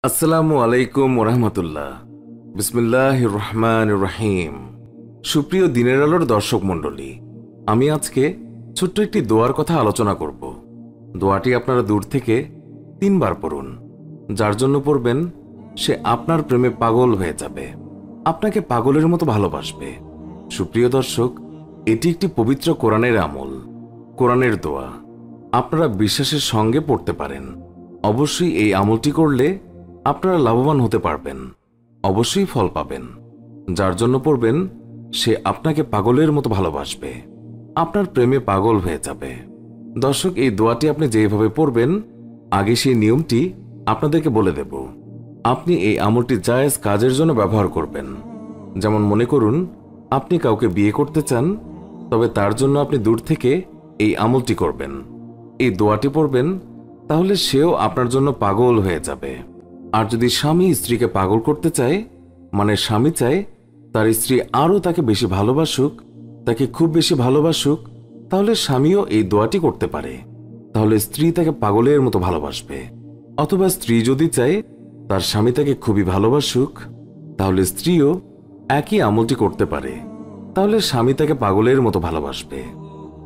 আসসালামু আলাইকুম ওরহমতুল্লাহ। বিসমিল্লাহির রহমানির রহিম। সুপ্রিয় দিনের আলোর দর্শক মণ্ডলী, আমি আজকে ছোট্ট একটি দোয়ার কথা আলোচনা করব। দোয়াটি আপনারা দূর থেকে 3 বার পড়ুন। যার জন্য পড়বেন সে আপনার প্রেমে পাগল হয়ে যাবে, আপনাকে পাগলের মতো ভালোবাসবে। সুপ্রিয় দর্শক, এটি একটি পবিত্র কোরআনের আমল, কোরআনের দোয়া। আপনারা বিশ্বাসের সঙ্গে পড়তে পারেন। অবশ্যই এই আমলটি করলে আপনারা লাভবান হতে পারবেন, অবশ্যই ফল পাবেন। যার জন্য পড়বেন সে আপনাকে পাগলের মতো ভালোবাসবে, আপনার প্রেমে পাগল হয়ে যাবে। দর্শক, এই দোয়াটি আপনি যেভাবে পড়বেন, আগে সেই নিয়মটি আপনাদেরকে বলে দেব। আপনি এই আমলটি জায়েজ কাজের জন্য ব্যবহার করবেন। যেমন মনে করুন আপনি কাউকে বিয়ে করতে চান, তবে তার জন্য আপনি দূর থেকে এই আমলটি করবেন, এই দোয়াটি পড়বেন, তাহলে সেও আপনার জন্য পাগল হয়ে যাবে। আর যদি স্বামী স্ত্রীকে পাগল করতে চায়, মানে স্বামী চায় তার স্ত্রী আরও তাকে বেশি ভালোবাসুক, তাকে খুব বেশি ভালোবাসুক, তাহলে স্বামীও এই দোয়াটি করতে পারে। তাহলে স্ত্রী তাকে পাগলের মতো ভালোবাসবে। অথবা স্ত্রী যদি চায় তার স্বামী তাকে খুবই ভালোবাসুক, তাহলে স্ত্রীও একই আমলটি করতে পারে। তাহলে স্বামী তাকে পাগলের মতো ভালোবাসবে।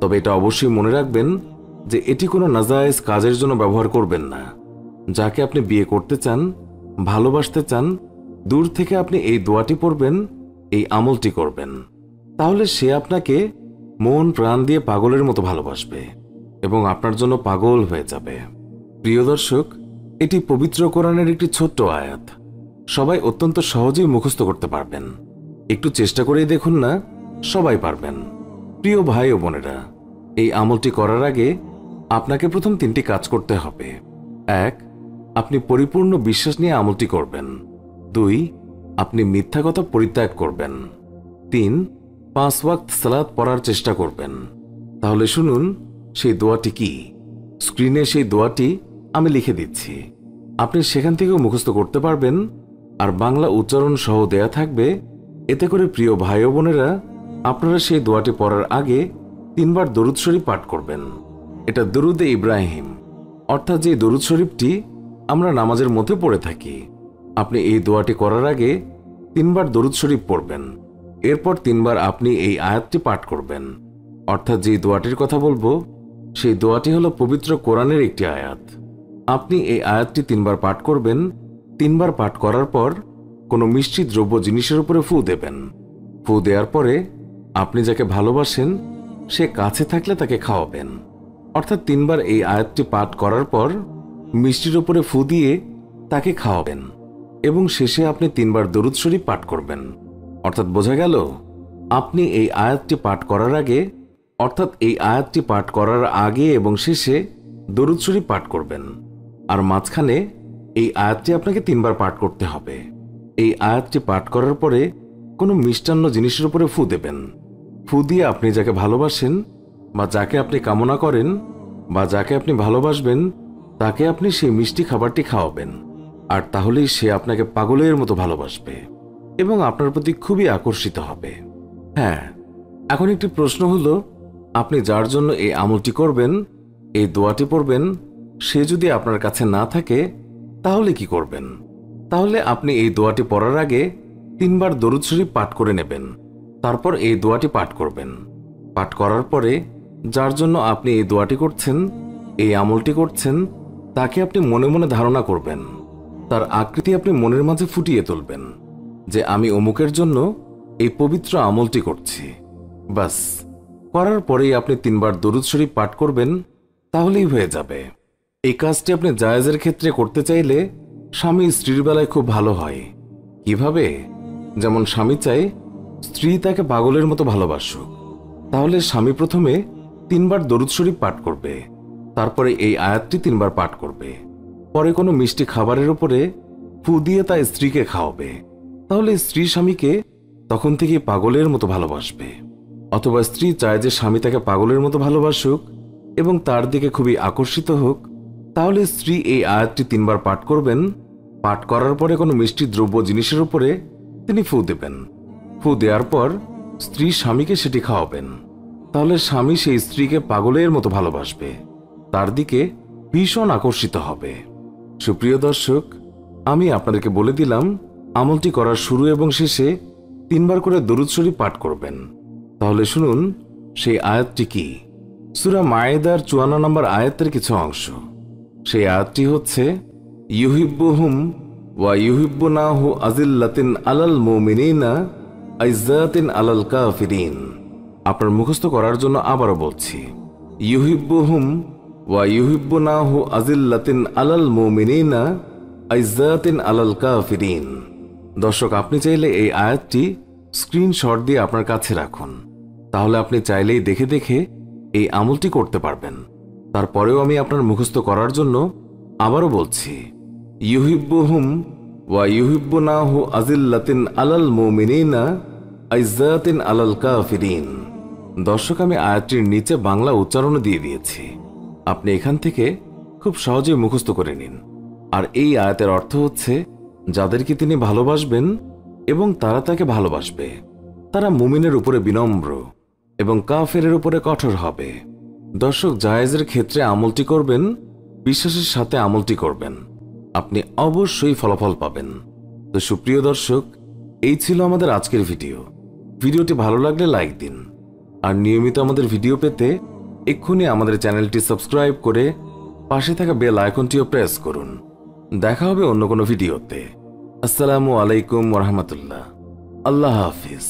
তবে এটা অবশ্যই মনে রাখবেন যে এটি কোনো নাজায়েজ কাজের জন্য ব্যবহার করবেন না। যাকে আপনি বিয়ে করতে চান, ভালোবাসতে চান, দূর থেকে আপনি এই দোয়াটি পড়বেন, এই আমলটি করবেন, তাহলে সে আপনাকে মন প্রাণ দিয়ে পাগলের মতো ভালোবাসবে এবং আপনার জন্য পাগল হয়ে যাবে। প্রিয় দর্শক, এটি পবিত্র কোরআনের একটি ছোট্ট আয়াত, সবাই অত্যন্ত সহজেই মুখস্থ করতে পারবেন। একটু চেষ্টা করেই দেখুন না, সবাই পারবেন। প্রিয় ভাই ও বোনেরা, এই আমলটি করার আগে আপনাকে প্রথম 3টি কাজ করতে হবে। 1, আপনি পরিপূর্ণ বিশ্বাস নিয়ে আমলটি করবেন। 2, আপনি মিথ্যা কথা পরিত্যাগ করবেন। 3, 5 ওয়াক্ত সালাত পড়ার চেষ্টা করবেন। তাহলে শুনুন সেই দোয়াটি কি। স্ক্রিনে সেই দোয়াটি আমি লিখে দিচ্ছি, আপনি সেখান থেকেও মুখস্থ করতে পারবেন, আর বাংলা উচ্চারণ সহ দেয়া থাকবে। এতে করে প্রিয় ভাই ও বোনেরা, আপনারা সেই দোয়াটি পড়ার আগে 3 বার দরুদ শরীফ পাঠ করবেন। এটা দরুদে ইব্রাহিম, অর্থাৎ যে দরুদ শরীফটি আমরা নামাজের মধ্যে পড়ে থাকি। আপনি এই দোয়াটি করার আগে 3 বার দরুদ শরীফ পড়বেন। এরপর 3 বার আপনি এই আয়াতটি পাঠ করবেন। অর্থাৎ যে দোয়াটির কথা বলবো, সেই দোয়াটি হলো পবিত্র কোরআনের একটি আয়াত। আপনি এই আয়াতটি 3 বার পাঠ করবেন। 3 বার পাঠ করার পর কোনো মিষ্টি দ্রব্য জিনিসের উপরে ফু দেবেন। ফু দেওয়ার পরে আপনি যাকে ভালোবাসেন সে কাছে থাকলে তাকে খাওয়াবেন। অর্থাৎ 3 বার এই আয়াতটি পাঠ করার পর মিষ্টির উপরে ফু দিয়ে তাকে খাওয়াবেন এবং শেষে আপনি 3 বার দরুদ শরীফ পাঠ করবেন। অর্থাৎ বোঝা গেল, আপনি এই আয়াতটি পাঠ করার আগে, অর্থাৎ এই আয়াতটি পাঠ করার আগে এবং শেষে দরুদ শরীফ পাঠ করবেন, আর মাঝখানে এই আয়াতটি আপনাকে 3 বার পাঠ করতে হবে। এই আয়াতটি পাঠ করার পরে কোনো মিষ্টান্ন জিনিসের উপরে ফু দেবেন। ফু দিয়ে আপনি যাকে ভালোবাসেন বা যাকে আপনি কামনা করেন বা যাকে আপনি ভালোবাসবেন, তাকে আপনি সেই মিষ্টি খাবারটি খাওয়াবেন, আর তাহলেই সে আপনাকে পাগলের মতো ভালোবাসবে এবং আপনার প্রতি খুবই আকর্ষিত হবে। হ্যাঁ, এখন একটি প্রশ্ন হলো, আপনি যার জন্য এই আমলটি করবেন, এই দোয়াটি পড়বেন, সে যদি আপনার কাছে না থাকে, তাহলে কি করবেন? তাহলে আপনি এই দোয়াটি পড়ার আগে 3 বার দরুদ শরীফ পাঠ করে নেবেন। তারপর এই দোয়াটি পাঠ করবেন। পাঠ করার পরে যার জন্য আপনি এই দোয়াটি করছেন, এই আমলটি করছেন, তাকে আপনি মনে মনে ধারণা করবেন। তার আকৃতি আপনি মনের মাঝে ফুটিয়ে তুলবেন যে আমি অমুকের জন্য এই পবিত্র আমলটি করছি। বাস, করার পরেই আপনি 3 বার দরুদ শরীফ পাঠ করবেন, তাহলেই হয়ে যাবে। এই কাজটি আপনি জায়েজের ক্ষেত্রে করতে চাইলে স্বামী স্ত্রীর বেলায় খুব ভালো হয়। কিভাবে? যেমন স্বামী চায় স্ত্রী তাকে পাগলের মতো ভালোবাসুক, তাহলে স্বামী প্রথমে 3 বার দরুদ শরীফ পাঠ করবে, তারপরে এই আয়াতটি 3 বার পাঠ করবে, পরে কোনো মিষ্টি খাবারের উপরে ফু দিয়ে তা স্ত্রীকে খাওয়াবে। তাহলে স্ত্রী স্বামীকে তখন থেকে পাগলের মতো ভালোবাসবে। অথবা স্ত্রী চায় যে স্বামী তাকে পাগলের মতো ভালোবাসুক এবং তার দিকে খুবই আকর্ষিত হোক, তাহলে স্ত্রী এই আয়াতটি 3 বার পাঠ করবেন। পাঠ করার পরে কোনো মিষ্টি দ্রব্য জিনিসের উপরে তিনি ফু দেবেন। ফু দেওয়ার পর স্ত্রী স্বামীকে সেটি খাওয়াবেন। তাহলে স্বামী সেই স্ত্রীকে পাগলের মতো ভালোবাসবে, তার দিকে ভীষণ আকর্ষিত হবে। সুপ্রিয় দর্শক, আমি আপনাদেরকে বলে দিলাম আমলটি করার শুরু এবং শেষে 3 বার করে দরুদ শরীফ পাঠ করবেন। তাহলে শুনুন সেই আয়াতটি কি। সূরা মায়েদার 54 নম্বর আয়াতের কিছু অংশ। সেই আয়াতটি হচ্ছে, ইউহিব্বুহুম ওয়া ইউহিব্বুনাহু আযিল্লাতিন আলাল মুমিনিনা আইজ্জাতিন আলাল কাফিরিন। আপনার মুখস্থ করার জন্য আবারও বলছি, ইউহিব্বুহুম ওয়া ইউহিব্বুনাহু আযিল্লাতিন আলাল মুমিনিনা আইজ্জাতিন আলাল কাফিরিন। দর্শক, আপনি চাইলে এই আয়াতটি স্ক্রিনশট দিয়ে আপনার কাছে রাখুন। তাহলে আপনি চাইলেই দেখে দেখে এই আমলটি করতে পারবেন। তারপরেও আমি আপনার মুখস্থ করার জন্য আবারও বলছি, ইউহিব্বুহুম ওয়া ইউহিব্বুনাহু আযিল্লাতিন আলাল মুমিনিনা আইজ্জাতিন আলাল কাফিরিন। দর্শক, আমি আয়াতটির নিচে বাংলা উচ্চারণ দিয়ে দিয়েছি। আপনি এখান থেকে খুব সহজে মুখস্থ করে নিন। আর এই আয়াতের অর্থ হচ্ছে, যাদেরকে তিনি ভালোবাসবেন এবং তারা তাকে ভালোবাসবে, তারা মুমিনের উপরে বিনম্র এবং কাফেরের উপরে কঠোর হবে। দর্শক, জায়েজের ক্ষেত্রে আমলটি করবেন, বিশ্বাসের সাথে আমলটি করবেন, আপনি অবশ্যই ফলাফল পাবেন। তো সুপ্রিয় দর্শক, এই ছিল আমাদের আজকের ভিডিও। ভিডিওটি ভালো লাগলে লাইক দিন, আর নিয়মিত আমাদের ভিডিও পেতে এক্ষুনি আমাদের চ্যানেলটি সাবস্ক্রাইব করে পাশে থাকা বেল আইকনটিও প্রেস করুন। দেখা হবে অন্য কোনো ভিডিওতে। আসসালামু আলাইকুম ওয়া রাহমাতুল্লাহ। আল্লাহ হাফিজ।